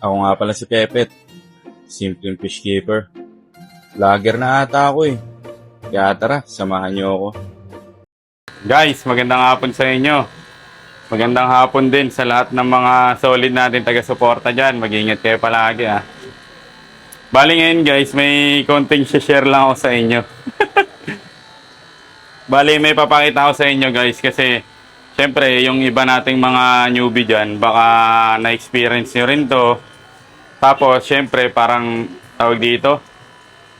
Ako nga pala si Pepet, simpleng fish keeper. Vlogger na ata ako eh. Kaya tara, samahan niyo ako. Guys, magandang hapon sa inyo. Magandang hapon din sa lahat ng mga solid natin taga-suporta dyan. Mag-ingat kayo palagi ah. Bali ngayon guys, may konting share lang ako sa inyo. Bali may papakita ako sa inyo guys kasi syempre yung iba nating mga newbie dyan, baka na-experience nyo rin to. Tapos syempre parang tawag dito,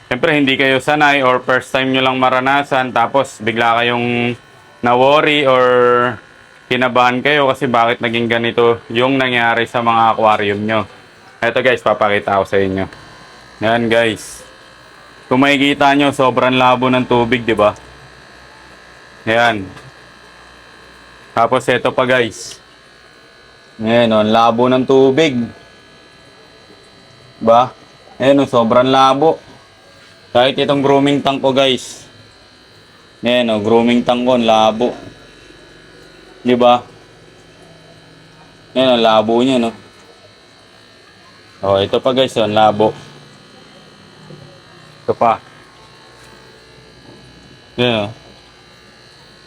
syempre hindi kayo sanay or first time nyo lang maranasan tapos bigla kayong na-worry or kinabahan kayo kasi bakit naging ganito yung nangyari sa mga aquarium nyo. Eto guys, papakita ko sa inyo. Yan guys. Kung makikita nyo, sobrang labo ng tubig, di ba? Yan. Tapos eto pa guys. Ayan o, labo ng tubig. Ba? Ayan o, sobrang labo. Kahit itong grooming tank ko guys. Ayan o, grooming tank ko, labo. Di ba? Ayan o, labo niya no. O, ito pa guys o, labo. Ito pa. Ayan o.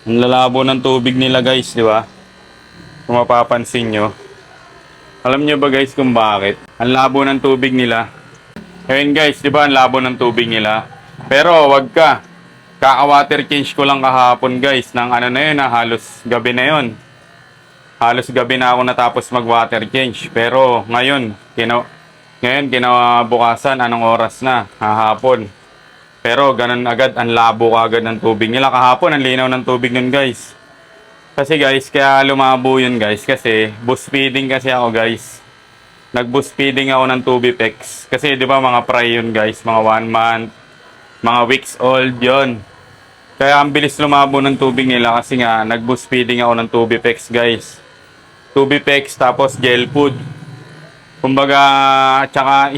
Ang lalabo ng tubig nila guys, di ba? Kung mapapansin nyo. Alam nyo ba guys kung bakit? Ang labo ng tubig nila. Ayun guys, di ba ang labo ng tubig nila? Pero wag ka. Kaka-water change ko lang kahapon guys. Ng ano na yun, halos gabi na yun. Halos gabi na ako natapos mag-water change. Pero ngayon kinabukasan, anong oras na? Hahapon. Pero ganun agad, ang labo agad ng tubig nila. Kahapon, ang linaw ng tubig nun guys. Kasi guys, kaya lumabo yun guys. Kasi boost feeding kasi ako guys. Nag-boost feeding ako ng 2B-Pex. Kasi di ba mga fry yun guys, mga 1 month, mga weeks old yun. Kaya ang bilis lumabo ng tubig nila kasi nga nag-boost feeding ako ng 2B-Pex guys. 2B-Pex tapos gel food. Kumbaga, tsaka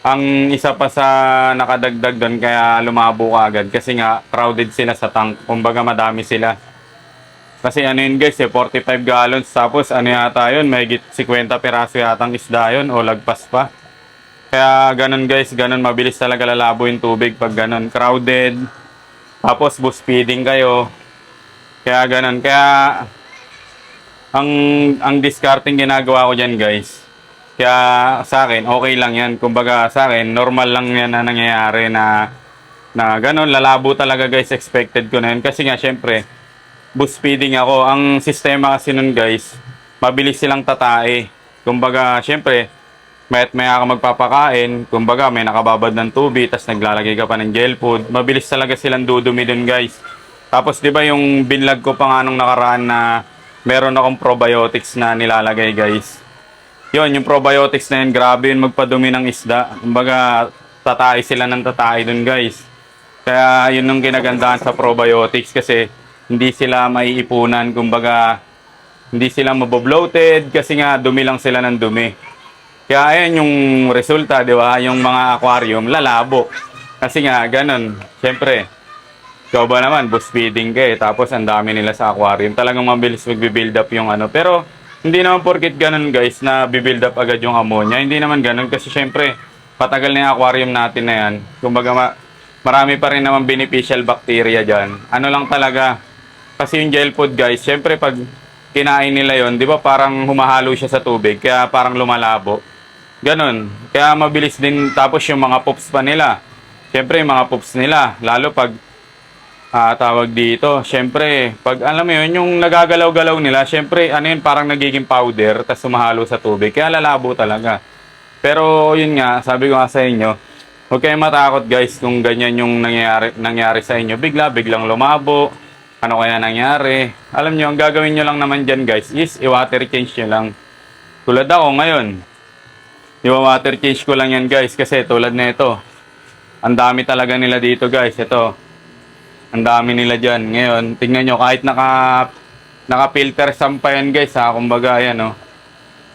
ang isa pa sa nakadagdag doon kaya lumabo ka agad kasi nga crowded sila sa tank. Kumbaga madami sila. Kasi ano yun guys, 45 gallons tapos ano yata yun, may 50 peraso yatang isda yun o lagpas pa. Kaya ganun guys, ganun mabilis talaga lalabo yung tubig pag ganun. Crowded, tapos boost feeding kayo. Kaya ganun, kaya ang discarding ginagawa ko dyan guys. Kaya sa akin, okay lang yan. Kumbaga sa akin, normal lang yan na nangyayari na ganun, lalabo talaga guys, expected ko na yun. Kasi nga syempre, boost feeding ako. Ang sistema kasi nun guys, mabilis silang tatae. Kumbaga, syempre, mayat maya ka magpapakain, kumbaga may nakababad ng tubig, tas naglalagay ka pa ng gel food. Mabilis talaga silang dudumi dun guys. Tapos di ba yung binlog ko pa nga nung nakaraan na meron akong probiotics na nilalagay guys. Yun, yung probiotics na yun, grabe yun magpadumi ng isda. Kumbaga, tatay sila ng tatay dun guys. Kaya yun yung ginagandahan sa probiotics kasi hindi sila maiipunan. Kumbaga, hindi sila mabobloated kasi nga dumi lang sila ng dumi. Kaya ayan yung resulta, di ba? Yung mga aquarium, lalabo. Kasi nga, ganun. Siyempre, ikaw ba naman, boost feeding ka eh. Tapos ang dami nila sa aquarium. Talagang mabilis mag-build up yung ano. Pero, hindi naman porket ganun guys na bibuild up agad yung ammonia. Hindi naman ganun kasi syempre patagal na yung aquarium natin na yan. Kumbaga marami pa rin naman beneficial bacteria dyan. Ano lang talaga, kasi yung gel food guys, syempre pag kinain nila yon, di ba parang humahalo siya sa tubig, kaya parang lumalabo. Ganun. Kaya mabilis din tapos yung mga poops pa nila. Syempre yung mga poops nila, lalo pag tawag dito, syempre, pag alam mo yun, yung nagagalaw-galaw nila, syempre, ano yun, parang nagiging powder, tas sumahalo sa tubig. Kaya lalabo talaga. Pero, yun nga, sabi ko nga sa inyo, huwag kayong matakot guys kung ganyan yung nangyari sa inyo. Biglang lumabo. Ano kaya nangyari? Alam nyo, ang gagawin nyo lang naman dyan guys, is i-water change nyo lang. Tulad ako ngayon, i-water change ko lang yan guys, kasi tulad na ito, ang dami talaga nila dito guys, ito. Ang dami nila dyan. Ngayon, tingnan nyo, kahit naka-filter sampayan guys ha. Kumbaga, ayan o.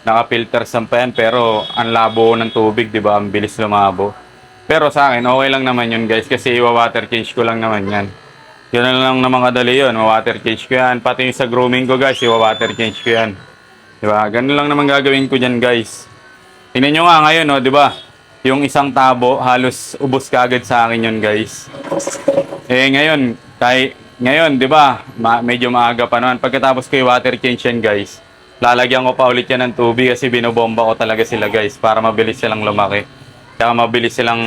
Naka-filter sampayan pero ang labo ng tubig, di ba? Ang bilis lumabo. Pero sa akin, okay lang naman yun guys. Kasi iwa-water change ko lang naman yan. Yun lang naman kadali yun. Water change ko yan. Pati yung sa grooming ko guys, iwa-water change ko yan. Di ba? Ganun lang naman gagawin ko dyan guys. Tingnan nyo nga ngayon, no, di ba? Yung isang tabo, halos ubos ka agad sa akin yun, guys. Eh, ngayon, di ba? Medyo maaga pa naman. Pagkatapos ko yung water change yan, guys. Lalagyan ko pa ulit yan ng tubig kasi binobomba ko talaga sila, guys, para mabilis silang lumaki. Kaya mabilis silang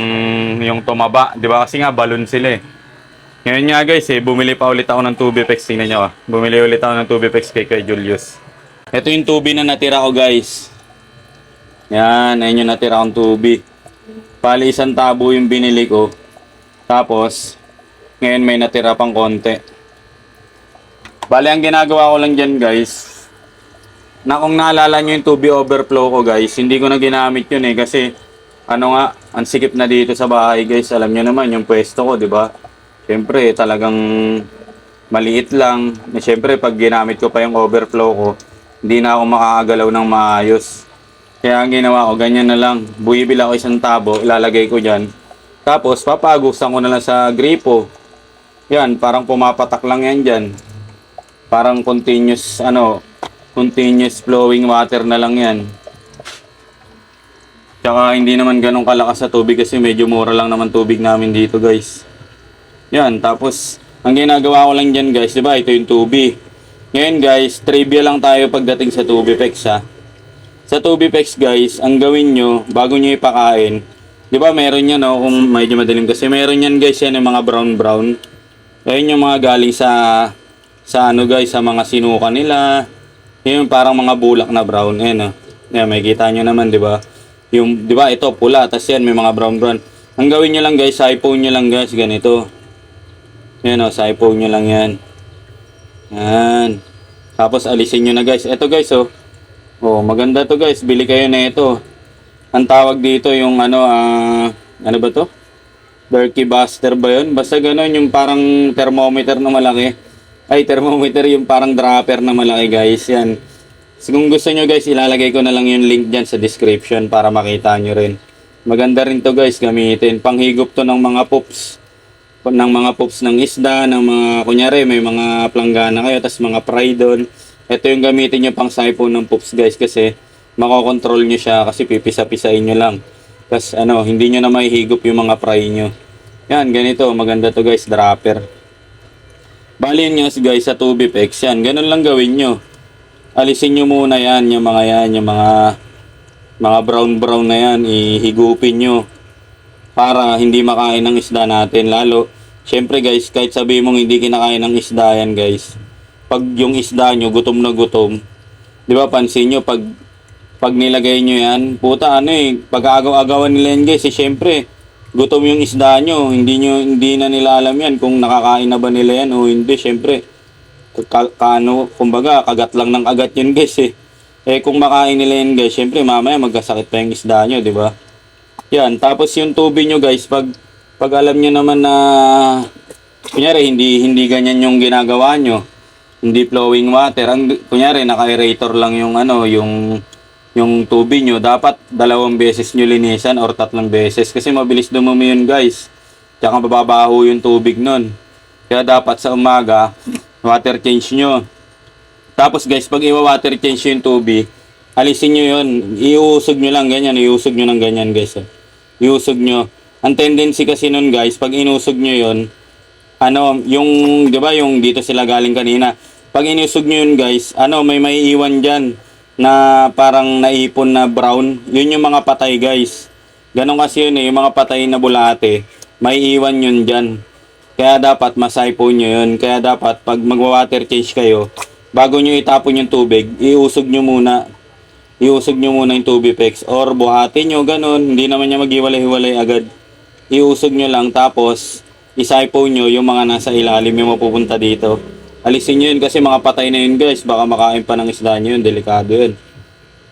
yung tumaba, di ba? Kasi nga, balon sila eh. Ngayon nga, guys, bumili pa ulit ako ng Tubipex. Tingnan nyo, ah. Bumili ulit ako ng Tubipex kay Julius. Ito yung tubi na natira ko, guys. Yan, ayun yung natira kong tubi. Pali isang tabo yung binili ko. Tapos, ngayon may natira pang konti. Bali, ang ginagawa ko lang dyan, guys, na kung naalala nyo yung tubi overflow ko, guys, hindi ko na ginamit yun eh. Kasi, ano nga, ang sikip na dito sa bahay, guys. Alam nyo naman, yung pwesto ko, di ba? Siyempre, talagang maliit lang. Siyempre, pag ginamit ko pa yung overflow ko, hindi na ako makakagalaw ng maayos. Kaya ang ginawa ko, ganyan na lang. Buibil ako isang tabo, ilalagay ko dyan. Tapos, papagusan ko na lang sa gripo. Yan, parang pumapatak lang yan dyan. Parang continuous flowing water na lang yan. Tsaka hindi naman ganun kalakas sa tubig kasi medyo mura lang naman tubig namin dito, guys. Yan, tapos ang ginagawa ko lang dyan, guys, diba? Ito yung tubi. Ngayon, guys, trivia lang tayo pagdating sa Tubipex, ha. Sa Tubipex, guys, ang gawin nyo, bago nyo ipakain, diba meron yan, no? Kung medyo madilim kasi meron yan, guys, yan yung mga brown-brown. Ayun yung mga galing sa guys, sa mga sinuka nila. Yung parang mga bulak na brown. Ayan, oh. Yan, may kita nyo naman, di ba? Yung, di ba, ito, pula. Tapos yan, may mga brown-brown. Ang gawin nyo lang, guys, siphon nyo lang, guys, ganito. Yan, oh, siphon nyo lang yan. Yan. Tapos, alisin nyo na, guys. Ito, guys, oh. Oh, maganda to, guys. Bili kayo na ito. Ang tawag dito, yung, ano ba to? Berkey Buster ba yun? Basta gano'n, yung parang thermometer na malaki. Ay, thermometer yung parang dropper na malaki, guys. Yan. So, kung gusto nyo, guys, ilalagay ko na lang yung link dyan sa description para makita nyo rin. Maganda rin to, guys, gamitin. Panghigop to ng mga poops. Ng mga poops ng isda, ng mga, kunyari, may mga planggana kayo, tas mga fry doon. Ito yung gamitin nyo pang siphon ng poops, guys, kasi makokontrol nyo siya kasi pipisa-pisain nyo lang. Tas, hindi nyo na mahihigop yung mga fry nyo. Yan, ganito. Maganda to, guys, dropper. Bali yun nga, guys, sa Tubipex, yan. Ganun lang gawin nyo. Alisin nyo muna yan, yung mga brown-brown na yan, ihigupin nyo. Para hindi makain ng isda natin. Lalo, syempre, guys, kahit sabihin mong hindi kinakain ng isda yan, guys. Pag yung isda nyo, gutom na gutom, di ba, pansin nyo, pag nilagay nyo yan, puta, pag-agaw-agawan nila yan, guys, syempre, gutom yung isda nyo, hindi na nila alam yan kung nakakain na ba nila yan o hindi. Syempre, kumbaga, kagat lang ng kagat yun, guys, eh. Kung makain nila yan, guys, syempre, mamaya magkasakit pa yung isda nyo, di ba? Yan, tapos yung tubig nyo, guys, pag alam nyo naman na, kunyari, hindi ganyan yung ginagawa nyo, hindi flowing water, kunyari, naka-aerator lang yung tubig nyo, dapat 2 beses nyo linisan or 3 beses kasi mabilis dumumi yun, guys. Tsaka mababaho yung tubig nun. Kaya dapat sa umaga, water change nyo. Tapos, guys, pag i-water change yung tubig, alisin nyo yun. Iusog nyo lang ganyan. Iusog nyo ng ganyan, guys. Iusog nyo. Ang tendency kasi nun, guys, pag inusog nyo yun, di ba yung dito sila galing kanina. Pag inusog nyo yun, guys, may maiiwan dyan na parang naipon na brown. Yun yung mga patay, guys. Ganon kasi yun, yung mga patay na bulate, may iwan yun dyan. Kaya dapat masipon nyo yun. Kaya dapat pag magwa-water change kayo, bago nyo itapon yung tubig, iusog nyo muna yung Tubipex or buhatin nyo, ganon. Hindi naman niya maghiwalay-hiwalay agad. Iusog nyo lang, tapos isipon nyo yung mga nasa ilalim yung mapupunta dito. Alisin nyo yun kasi mga patay na yun, guys. Baka makain pa ng isda nyo yun. Delikado yun.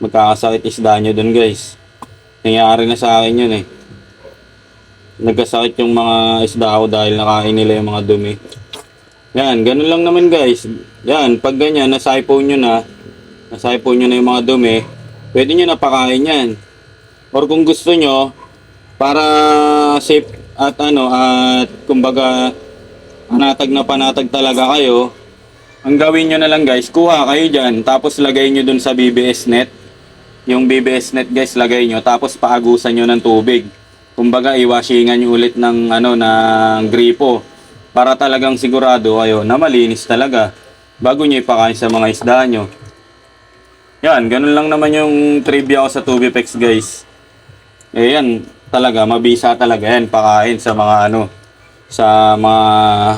Magkakasakit isda nyo dun, guys. Nangyari na sa akin yun, eh. Nagkasakit yung mga isda ko dahil nakain nila yung mga dumi. Yan, ganun lang naman, guys. Yan, pag ganyan, nasipon nyo na yung mga dumi, pwede nyo napakain yan. Or kung gusto nyo, para safe at kumbaga, panatag talaga kayo, ang gawin nyo na lang, guys, kuha kayo dyan, tapos lagay nyo dun sa BBS net. yung BBS net guys, lagay nyo, tapos paagusan nyo ng tubig. Kumbaga, iwashingan nyo ulit ng, ng gripo. Para talagang sigurado kayo na malinis talaga bago nyo ipakain sa mga isda nyo. Yan, ganun lang naman yung trivia ko sa Tubipex guys. Eh yan, talaga, mabisa talaga yan, pakain sa mga sa mga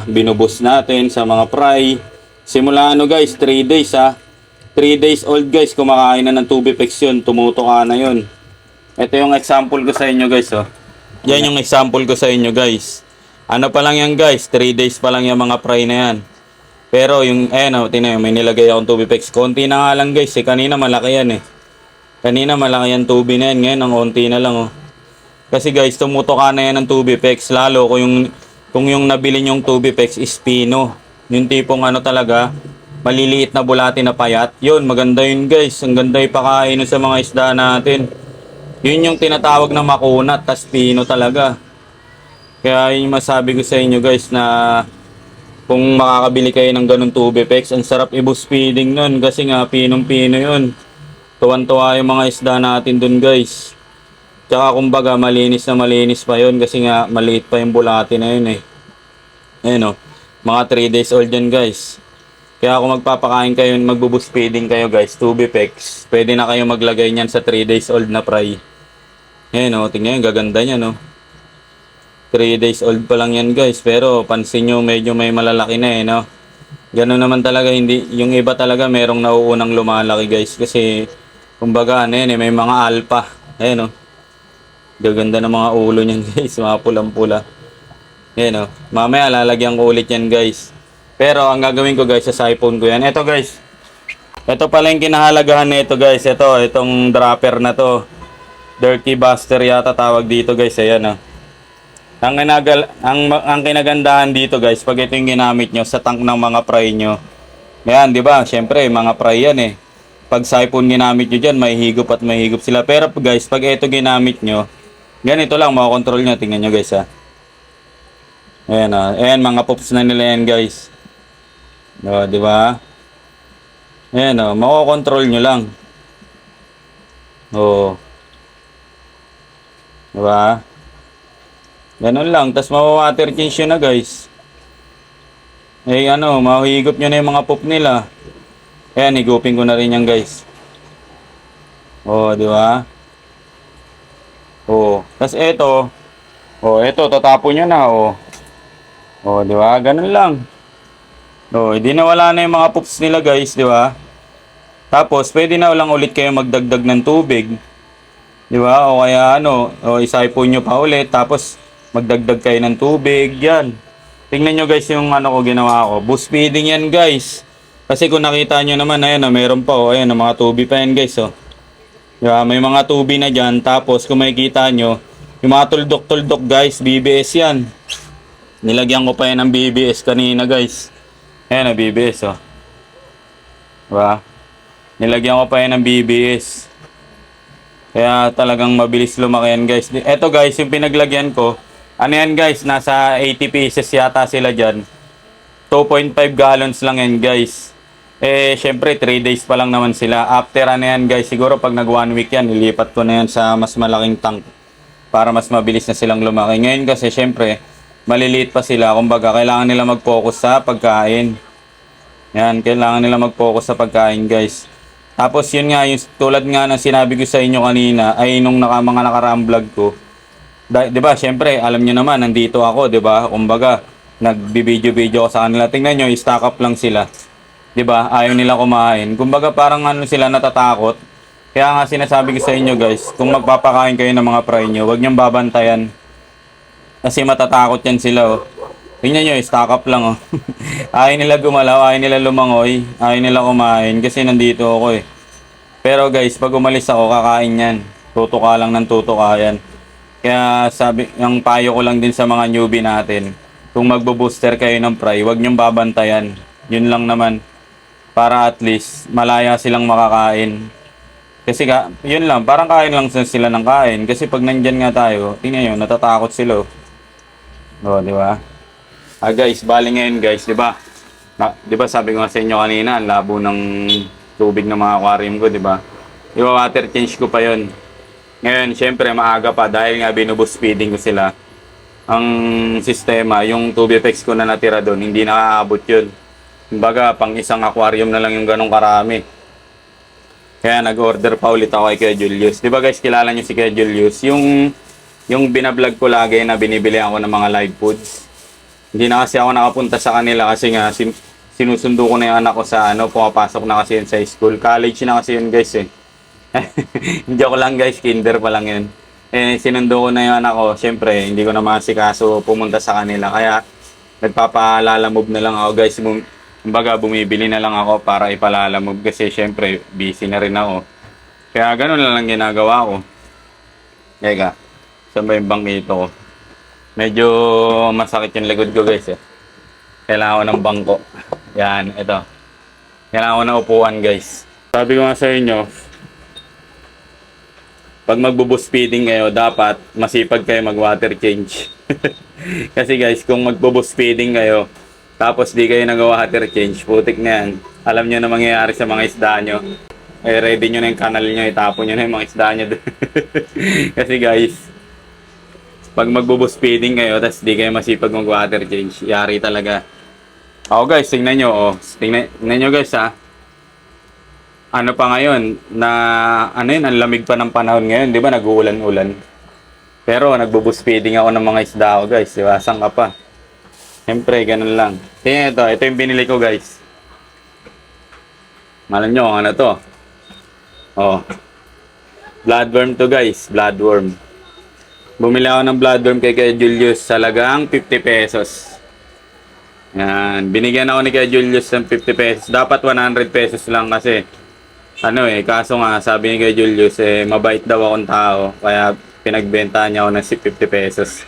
binubos natin, sa mga fry. Simula guys, 3 days 3 days old guys, kumakain na ng Tubipex yun, tumutuka na yun. Ito yung example ko sa inyo guys, oh. Yan yung example ko sa inyo guys. Ano pa lang yan guys, 3 days pa lang yung mga fry na yan. Pero yung, tingnan may nilagay akong Tubipex. Konti na nga lang guys, kanina malaki yan Kanina malaki yan tubi na yan, ngayon ang konti na lang Kasi guys, tumutuka na yan ng Tubipex. Lalo kung yung nabili yung Tubipex is Pino. Yung tipong talaga, maliliit na bulati na payat. Yun, maganda yun guys. Ang ganda yung pakain sa mga isda natin. Yun yung tinatawag na makunat, tas Pino talaga. Kaya yung masabi ko sa inyo guys na kung makakabili kayo ng ganun Tubipex, ang sarap i-boost feeding nun kasi nga pinong-pino yun. Tuwan-tuwa yung mga isda natin dun guys. Tsaka kumbaga malinis na malinis pa yun kasi nga maliit pa yung bulati na yun Ayun mga 3 days old yan guys. Kaya kung magpapakain kayo, magbo-boost feeding kayo guys, Tubipex, pwede na kayo maglagay niyan sa 3 days old na fry. Ayun tingnan yung gaganda niya 3 days old pa lang yan guys, pero pansin nyo medyo may malalaki na Ganun naman talaga, hindi, yung iba talaga merong nauunang lumalaki guys, kasi kumbaga may mga alpha. Ayun gaganda ng mga ulo niyan guys, mga pulang-pula. Ayun mamaya lalagyan ko ulit yan guys. Pero ang gagawin ko guys, sa siphon ko yan. Ito guys, ito pala yung kinahalagahan nito guys, itong dropper na to. Dirty Buster yata tawag dito guys, ayan ang kinagandahan dito guys, pag ito yung ginamit nyo sa tank ng mga fry nyo. Ayan, di ba? Syempre, mga fry yan Pag siphon ginamit nyo dyan, may higop at may higop sila. Pero guys, pag ito ginamit nyo, ganito lang, makakontrol nyo. Tingnan nyo guys Ayan ayan, mga pops na nila yan guys. Di ba? Ayan makakontrol nyo lang. Di ba? Ganun lang, tas mawawater change yun na guys. Mahihigop nyo na yung mga poop nila. Ayan, higupin ko na rin yan guys. Di ba? Tas eto, tatapon nyo na di ba? Ganun lang. Hindi na wala na yung mga poops nila guys, di ba? Tapos, pwede na lang ulit kayo magdagdag ng tubig. Di ba? O kaya isipon nyo pa ulit, tapos magdagdag kayo ng tubig, yan. Tingnan nyo guys yung ko ginawa ko. Boost feeding yan guys. Kasi kung nakita nyo naman, meron pa ayan, mga tubi pa yan guys Diba? May mga tubi na dyan. Tapos kung makikita nyo, yung mga tuldok-tuldok guys, BBS yan. Nilagyan ko pa yan ng BBS kanina guys. Ayan BBS Diba? Nilagyan ko pa yan ng BBS. Kaya talagang mabilis lumaki yan guys. Eto guys, yung pinaglagyan ko, yan guys, nasa 80 pieces yata sila dyan. 2.5 gallons lang yan guys. Syempre 3 days pa lang naman sila. After yan guys, siguro pag nag 1 week yan, ilipat ko na yan sa mas malaking tank para mas mabilis na silang lumaki. Ngayon kasi syempre, maliliit pa sila. Kumbaga, kailangan nila mag-focus sa pagkain. Yan, kailangan nila mag-focus sa pagkain guys. Tapos yun nga, yung tulad nga ng sinabi ko sa inyo kanina, ay nung mga nakaraang vlog ko. Diba, syempre, alam nyo naman, nandito ako, diba? Kumbaga, nagbi-video-video ko sa kanila. Tingnan nyo, i-stack up lang sila. Diba, ayaw nila kumain. Kumbaga, parang sila natatakot. Kaya nga sinasabi ko sa inyo guys, kung magpapakain kayo ng mga fry nyo, huwag nyong babantayan. Kasi matatakot yan sila Tingnan nyo, i-stack up lang Ayaw nila gumalaw, ayaw nila lumangoy, ayaw nila kumain kasi nandito ako Pero guys, pag umalis ako, kakain yan. Tutuka lang ng tutuka yan. Kaya ang payo ko lang din sa mga newbie natin, kung magbo-booster kayo ng fry, huwag nyong babantayan. Yun lang naman. Para at least, malaya silang makakain. Kasi yun lang, parang kain lang sila ng kain. Kasi pag nandyan nga tayo, tingnan nyo, natatakot sila di ba? Guys, bali ngayon guys, di ba? Di ba sabi ko nga sa inyo kanina, ang labo ng tubig ng mga aquarium ko, di ba? i-water change ko pa yun. Ngayon, syempre, maaga pa dahil nga binuboost feeding ko sila. Ang sistema, yung tubifex ko na natira doon, hindi nakakaabot yun. Kumbaga, pang isang aquarium na lang yung ganong karami. Kaya nag-order pa ulit ako kay Kuya Julius. Di ba guys, kilala niyo si Kuya Julius? Yung binablog ko lagi na binibili ako ng mga live foods. Hindi na kasi ako nakapunta sa kanila kasi nga sinusundo ko na yung anak ko sa pumapasok na kasi yun sa school. College na kasi yun guys eh. Joke lang guys, kinder pa lang yun. Sinundo ko na yung anak ko. Siyempre, hindi ko na masikaso pumunta sa kanila. Kaya, nagpapalalamove na lang ako guys. Kumbaga, bumibili na lang ako para ipalalamove. Kasi siyempre, busy na rin ako. Kaya, ganun na lang ginagawa ko. Teka, saan ba yung bangkito ko? Medyo masakit yung likod ko guys eh. Kailangan ko ng bangko. Yan, ito. Kailangan ko ng upuan guys. Sabi ko nga sa inyo, pag magbo-boost feeding kayo, dapat masipag kayo mag-water change. Kasi guys, kung magbo-boost feeding kayo, tapos di kayo nag-water change, putik na yan. Alam nyo na mangyayari sa mga isda nyo. Ready nyo na yung kanal nyo, itapon nyo na yung mga isda nyo. Kasi guys, pag magbo-boost feeding kayo, tapos di kayo masipag mag-water change, yari talaga. Ako guys, tingnan nyo, tingnan nyo guys ha. Ano pa ngayon, ang lamig pa ng panahon ngayon, di ba, nag-uulan-ulan. Pero, nagbo-boost feeding ako ng mga isda ko, guys, di ba, saan ka pa? Siyempre, ganun lang. Tingnan ito yung binili ko, guys. Malam nyo, ano to? Bloodworm to, guys, bloodworm. Bumili ako ng bloodworm kay Julius, salagang 50 pesos. Yan, binigyan ako ni Julius ng 50 pesos. Dapat 100 pesos lang kasi. Kaso nga, sabi ni kay Julius, mabait daw akong tao. Kaya pinagbenta niya ako ng 50 pesos.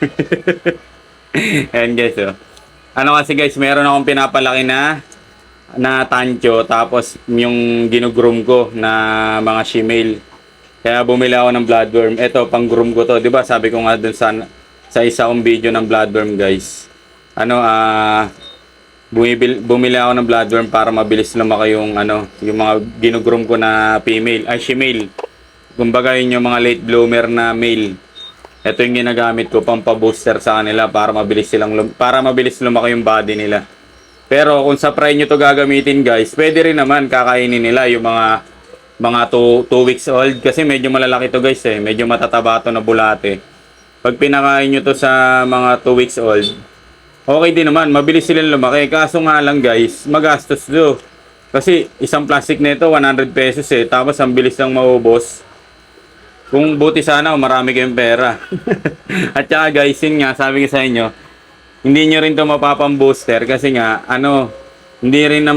Ayan guys, kasi guys, meron akong pinapalaki na tancho. Tapos yung ginugroom ko na mga shemale. Kaya bumili ako ng bloodworm. Ito, pang groom ko to. Diba sabi ko nga dun sa isa kong video ng bloodworm guys. Bumili ako ng bloodworm para mabilis lumaki yung mga ginugroom ko na shemale. Kumbaga yun yung mga late bloomer na male. Ito yung ginagamit ko pampa-booster sa kanila para mabilis lumaki yung body nila. Pero kung sa fry nyo to gagamitin guys, pwede rin naman kakainin nila yung mga 2 weeks old kasi medyo malalaki to guys medyo matataba to na bulate. Pag pinakain nyo to sa mga 2 weeks old, okay din naman, mabilis silang lumaki. Kaso nga lang guys, magastos do. Kasi isang plastic nito 100 pesos tapos ang bilis lang maubos. Kung buti sana marami kayong pera. At saka guys, yun nga, sabi ko sa inyo, hindi nyo rin to mapapang-booster kasi nga, hindi rin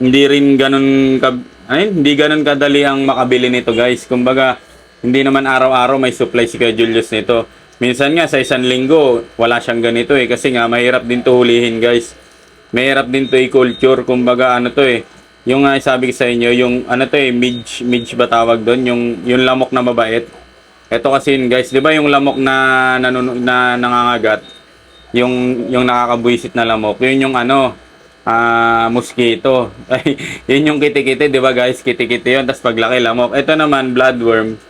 hindi ganun kadali ang makabili nito guys. Kumbaga, hindi naman araw-araw may supply si Kuya Julius nito. Minsan nga sa isang linggo, wala siyang ganito kasi nga mahirap din to hulihin guys. Mahirap din to i-culture, kumbaga yung sabi ko sa inyo, yung midge ba tawag doon, yung lamok na mabait. Ito kasi yun guys, 'di ba yung lamok na nangangagat, yung nakakabwisit na lamok, yun yung mosquito. Yun yung kiti-kiti, 'di ba guys? Kiti-kiti yun, tapos paglaki lamok. Ito naman bloodworm.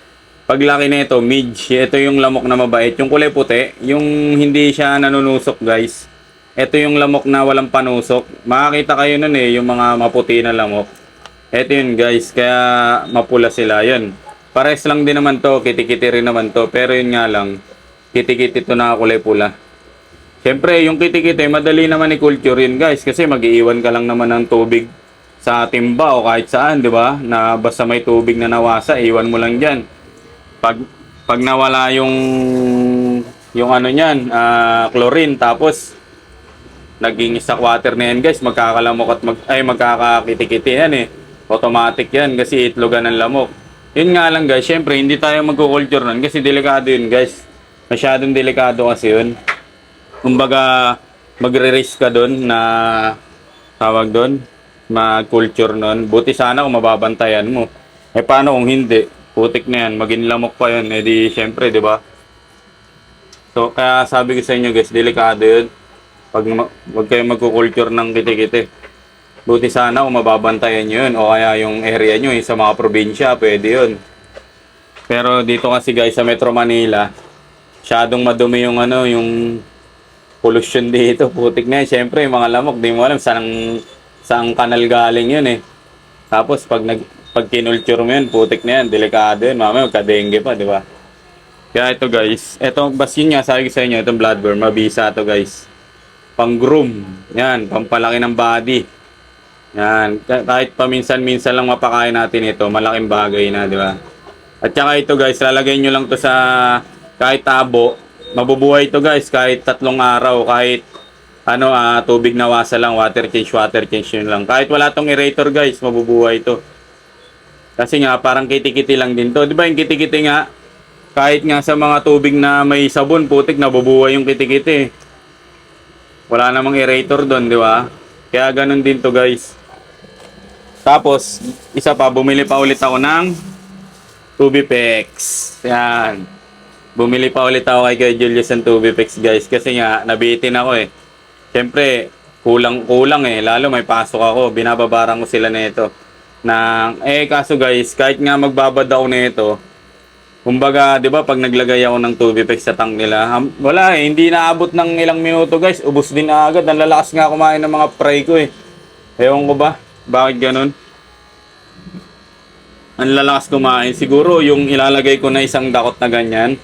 Paglaki nito, midge. Ito yung lamok na mabait, yung kulay puti, yung hindi siya nanunusok guys. Ito yung lamok na walang panusok. Makakita kayo nun yung mga maputi na lamok. Ito yun guys, kaya mapula sila yun. Pares lang din naman to, kiti-kiti rin naman to. Pero yun nga lang, kiti-kiti to na kulay pula. Siyempre, yung kiti-kiti, madali naman i-culture yun guys. Kasi mag-iiwan ka lang naman ng tubig sa timba o kahit saan, di ba? Na basta may tubig na nawasa, iwan mo lang dyan. Pag nawala yung chlorine, tapos naging sa water na yan guys, magkakalamok at magkakakiti-kiti yan automatic yan kasi itlogan ng lamok. Yun nga lang guys, syempre hindi tayo magkukulture nun kasi delikado yun guys. Masyadong delikado kasi yun. Kumbaga magre-risk ka dun na tawag dun, mag-culture nun. Buti sana kung mababantayan mo. Paano kung hindi? Putik na yan, maging lamok pa yun. Di syempre, di ba? So kaya sabi ko sa inyo guys, delikado yun. Wag kayo magkukulture ng kiti-kiti. Buti sana kung mababantayan nyo yun, o kaya yung area nyo, yung sa mga probinsya, pwede yun. Pero dito kasi guys, sa Metro Manila, masyadong madumi yung ano, yung pollution dito. Putik na yan. Siyempre, yung mga lamok, di mo alam saan kanal galing yun eh. Tapos pag kinulture mo yun, putik na yan, delikado yun. Mamaya magka-dengue pa, di ba? Kaya ito guys, ito, bas yun nga, sabi ko sa inyo, itong bloodworm, mabisa to guys. Pang-groom, yan, pampalaki ng body. Yan, kahit paminsan-minsan lang mapakain natin ito, malaking bagay na, di ba? At saka ito guys, lalagay nyo lang to sa kahit tabo, mabubuhay ito guys, kahit 3 araw, kahit ano, tubig na wasa lang, water change yun lang. Kahit wala tong aerator guys, mabubuhay ito. Kasi nga, parang kitikiti lang din to. Di ba yung kitikiti nga, kahit nga sa mga tubig na may sabon, putik, nabubuhay yung kitikiti. Wala namang aerator doon, di ba? Kaya ganun din to guys. Tapos, isa pa, bumili pa ulit ako ng Tubipex. Yan. Bumili pa ulit ako kay Julius ng Tubipex guys. Kasi nga, nabitin ako eh. Siyempre, kulang eh. Lalo may pasok ako. Binababaran ko sila nito. Kaso guys, kahit nga magbabad ako nito, kumbaga, di ba, pag naglagay ako ng Tubipex sa tank nila, wala eh, hindi naabot ng ilang minuto guys, ubos din na agad. Ang lalakas nga kumain ng mga fry ko eh. Ewan ko ba, bakit ganun? Ang lalakas kumain. Siguro yung ilalagay ko na isang dakot na ganyan,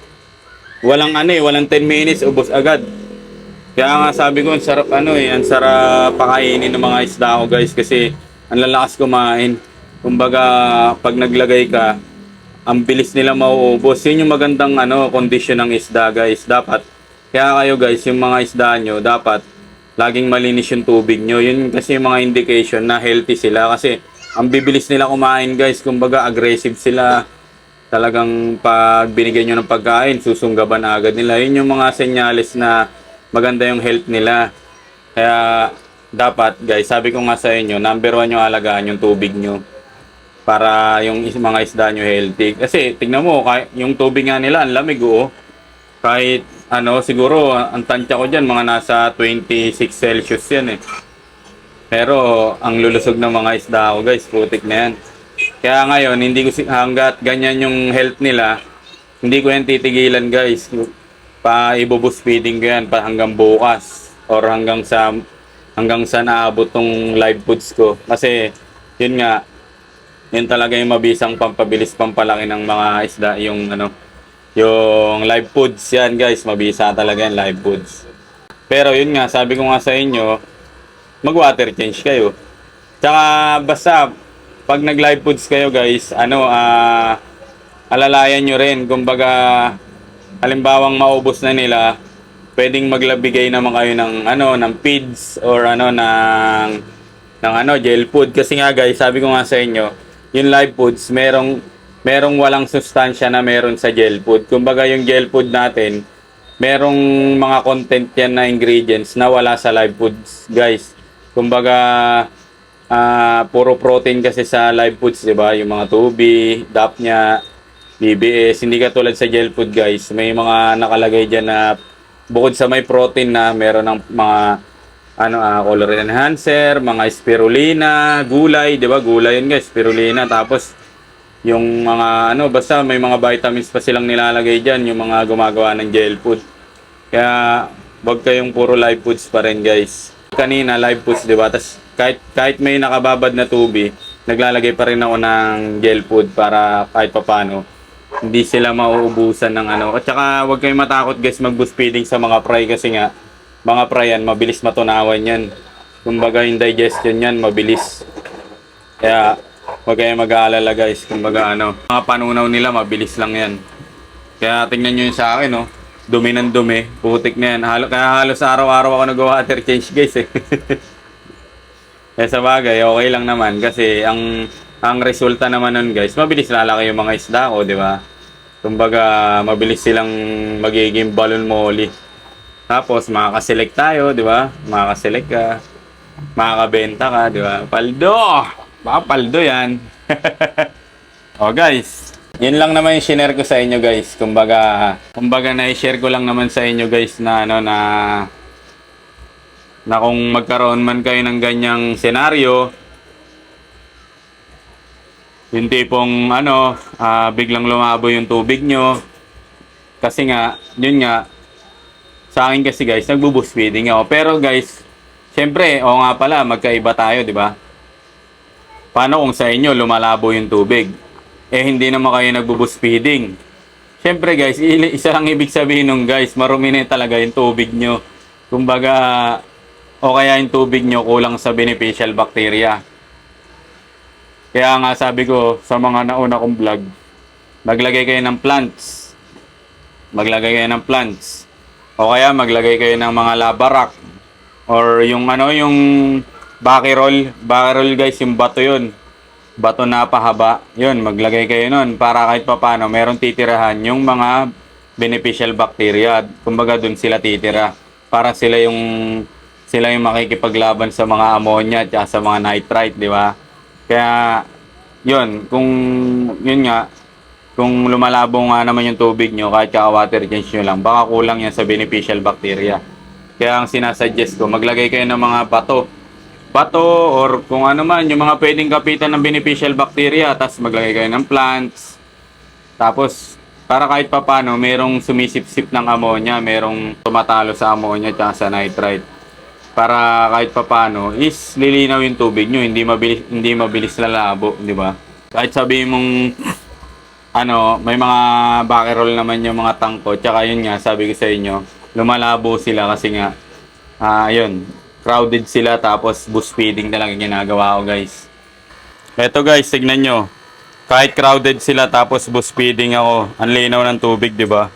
walang walang 10 minutes, ubos agad. Kaya nga sabi ko, ang sarap ang sarap pakainin ng mga isda ko guys, kasi ang lalakas kumain. Kumbaga, pag naglagay ka, ang bilis nila mauubos. Yun yung magandang kondisyon ng isda guys. Dapat, kaya kayo guys, yung mga isda nyo, dapat laging malinis yung tubig nyo. Yun kasi yung mga indication na healthy sila. Kasi ang bibilis nila kumain guys. Kumbaga aggressive sila. Talagang pag binigyan nyo ng pagkain, susunggaban agad nila. Yun yung mga senyales na maganda yung health nila. Kaya dapat guys, sabi ko nga sa inyo, number 1 yung alagaan yung tubig nyo. Para yung mga isda nyo healthy. Kasi tignan mo, yung tubig nga nila, ang lamig Kahit siguro, ang tansya ko dyan, mga nasa 26 Celsius yan eh. Pero, ang lulusog ng mga isda ko guys, putik na yan. Kaya ngayon, hanggat ganyan yung health nila, hindi ko yan titigilan guys. Pa-ibubus feeding ko yan hanggang bukas. Or hanggang sa naabot tong live foods ko. Kasi, yun nga, yun talaga yung mabisang pampabilis pampalaki ng mga isda, yung live foods yan guys, mabisa talaga yan, live foods. Pero yun nga, sabi ko nga sa inyo, mag water change kayo. Tsaka basta pag nag live foods kayo guys, alalayan nyo rin, kumbaga halimbawang maubos na nila, pwedeng maglabigay naman kayo ng feeds or ng gel food. Kasi nga guys, sabi ko nga sa inyo, yung live foods, merong walang sustansya na meron sa gel food. Kumbaga yung gel food natin, merong mga content yan na ingredients na wala sa live foods, guys. Kumbaga, puro protein kasi sa live foods, di ba? Yung mga tubi, dapnya, BBS, hindi katulad sa gel food, guys. May mga nakalagay dyan na bukod sa may protein na meron ng mga color enhancer, mga spirulina, gulay, 'di ba? Gulay 'yun guys, spirulina. Tapos yung mga basta may mga vitamins pa silang nilalagay diyan, yung mga gumagawa ng gel food. Kaya wag kayong puro live foods pa rin, guys. Kanina live foods, 'di ba? Tas kahit may nakababad na tubi, naglalagay pa rin ako ng gel food para kahit papaano hindi sila mauubusan ng At saka wag kayong matakot guys mag-boost feeding sa mga fry, kasi nga mga fry yan, mabilis matunawan yan. Kumbaga yung digestion yan, mabilis. Kaya huwag kayong mag-aalala guys. Kumbaga mga panunaw nila, mabilis lang yan. Kaya tingnan nyo yun sa akin, dumi ng dumi, putik na yan. Kaya halos araw-araw ako nag-water change guys eh. Kaya sa bagay, okay lang naman. Kasi ang resulta naman nun guys, mabilis lalaki yung mga isda ko, di ba? Kumbaga, mabilis silang magiging balon molly. Tapos, makakaselect tayo, di ba? Makakaselect ka. Makakabenta ka, di ba? Paldo! Baka paldo yan. O guys, yun lang naman yung share ko sa inyo guys. Kumbaga na-share ko lang naman sa inyo guys na na kung magkaroon man kayo ng ganyang senaryo, yung tipong biglang lumabo yung tubig nyo. Kasi nga, yun nga, sa akin kasi guys, nagbo-boost feeding ako. Pero guys, syempre, oo nga pala, magkaiba tayo, di ba? Paano kung sa inyo lumalabo yung tubig? Eh, hindi naman kayo nagbo-boost feeding. Syempre guys, isa lang ibig sabihin nung guys, marumi na talaga yung tubig nyo. Kumbaga, o kaya yung tubig nyo kulang sa beneficial bacteria. Kaya nga sabi ko sa mga nauna kong vlog, maglagay kayo ng plants. Maglagay kayo ng plants. O kaya maglagay kayo ng mga lava rock. Or yung yung bakirol. Bakirol guys, yung bato yun. Bato na pahaba. Yun, maglagay kayo nun para kahit papano meron titirahan yung mga beneficial bacteria. Kumbaga dun sila titira. Para sila yung makikipaglaban sa mga ammonia at sa mga nitrite, di ba? Kaya, yun, kung lumalabo nga naman yung tubig nyo, kahit kaka-water change nyo lang, baka kulang yan sa beneficial bacteria. Kaya ang sinasuggest ko, maglagay kayo ng mga bato, or kung ano man, yung mga pwedeng kapitan ng beneficial bacteria, tapos maglagay kayo ng plants, tapos, para kahit papano, merong sumisip-sip ng ammonia, merong tumatalo sa ammonia at sa nitrite. Para kahit papano is lilinaw yung tubig nyo, hindi mabilis lalabo, di ba? Kahit sabihin mong may mga bakirol naman yung mga tangko, tsaka yun nga, sabi ko sa inyo, lumalabo sila kasi nga yun, crowded sila tapos boost feeding na lang yung ginagawa ko, guys. Eto guys, tignan nyo. Kahit crowded sila tapos boost feeding ako, ang linaw ng tubig, di ba?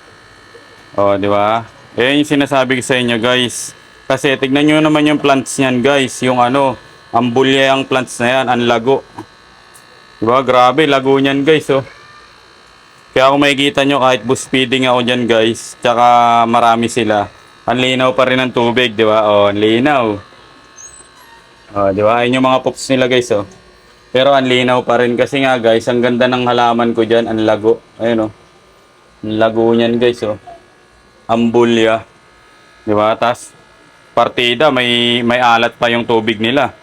Oh, di ba? Yung sinasabi ko sa inyo, guys. Kasi tignan nyo naman yung plants niyan, guys. Yung ang bulya yung plants na yan, ang lago. Diba? Grabe, lago niyan, guys, oh. Kaya kung makikita nyo, kahit boost feeding ako dyan, guys, tsaka marami sila, ang linaw pa rin ng tubig, diba? Oh, ang linaw. Oh, diba? Ayun yung mga pops nila, guys, oh. Pero ang linaw pa rin kasi nga, guys, ang ganda ng halaman ko dyan, ang lago. Ayun, oh. Ang lago niyan, guys, oh. Ang bulya. Diba? Tas partida, may alat pa yung tubig nila.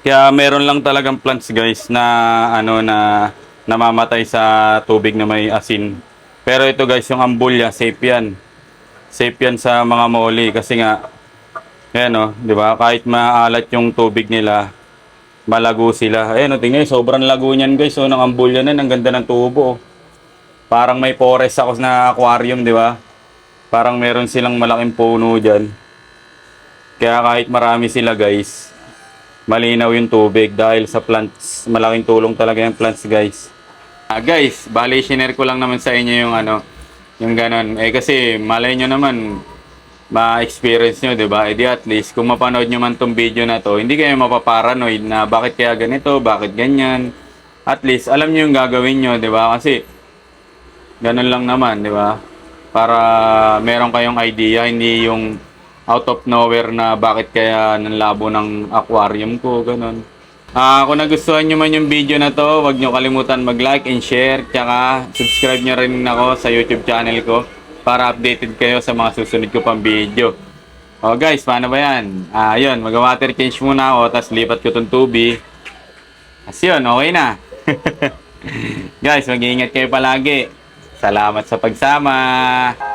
Kaya meron lang talagang plants, guys, na na namamatay sa tubig na may asin. Pero ito, guys, yung ambulya, safe yan. Safe yan sa mga moli kasi nga ayan, di ba? Kahit maalat yung tubig nila, malago sila. Ayan, tingnan, sobrang lago niyan, guys, ng ambulya na, ang ganda ng tubo. Parang may forest ako na aquarium, di ba? Parang meron silang malaking puno dyan. Kaya kahit marami sila, guys, malinaw yung tubig dahil sa plants. Malaking tulong talaga yung plants, guys. Guys, bali, share ko lang naman sa inyo yung yung ganon. Kasi malay nyo naman, ma-experience nyo, diba? Di at least, kung mapanood nyo man tong video na to, hindi kayo mapaparanoid na bakit kaya ganito, bakit ganyan. At least, alam nyo yung gagawin nyo, diba? Kasi, ganon lang naman, diba? Para meron kayong idea, hindi yung out of nowhere na bakit kaya nanlabo ng aquarium ko, ganun. Kung nagustuhan nyo man yung video na to, huwag nyo kalimutan mag-like and share, tsaka subscribe nyo rin ako sa YouTube channel ko para updated kayo sa mga susunod ko pang video. O guys, paano ba yan? Yun, mag-water change muna ako, tapos lipat ko tong tubig. As yun, okay na. Guys, mag-iingat kayo palagi. Salamat sa pagsama.